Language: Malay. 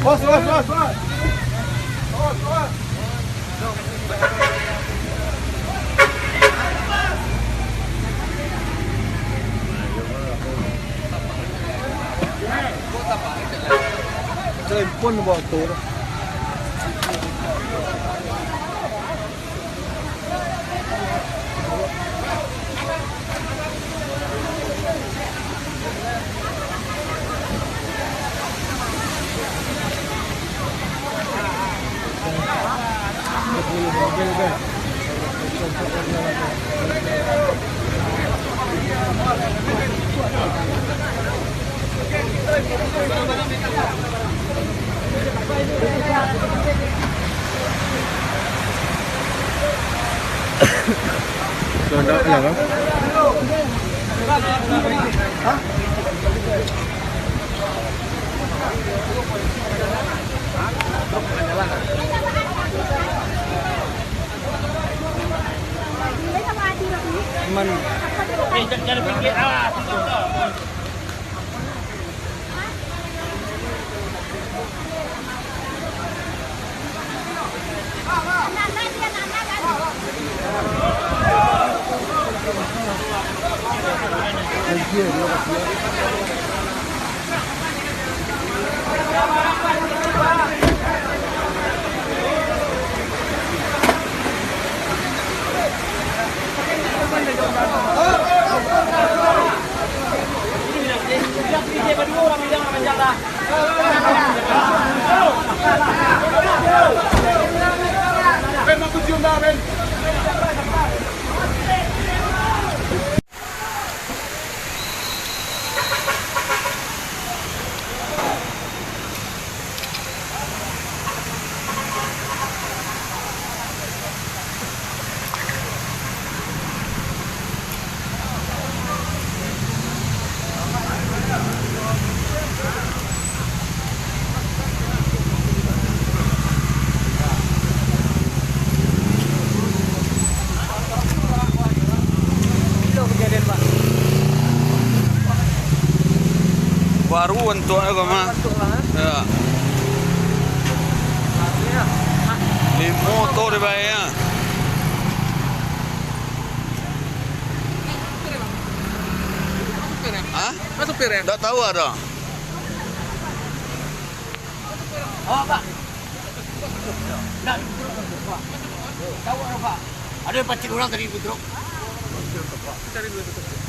Chơi pun bawa tur. Ada lah kan? Hah? Man. Jangan pikir awas. Ben, mau cium dah, Ben. Baru untuk apa mah? Ya. Di motor di bawah. Hah? Masuk pir ya? Tak tahu ada. Oh, Pak. Tahu apa? Ada 4 orang tadi di truk. Cari dulu.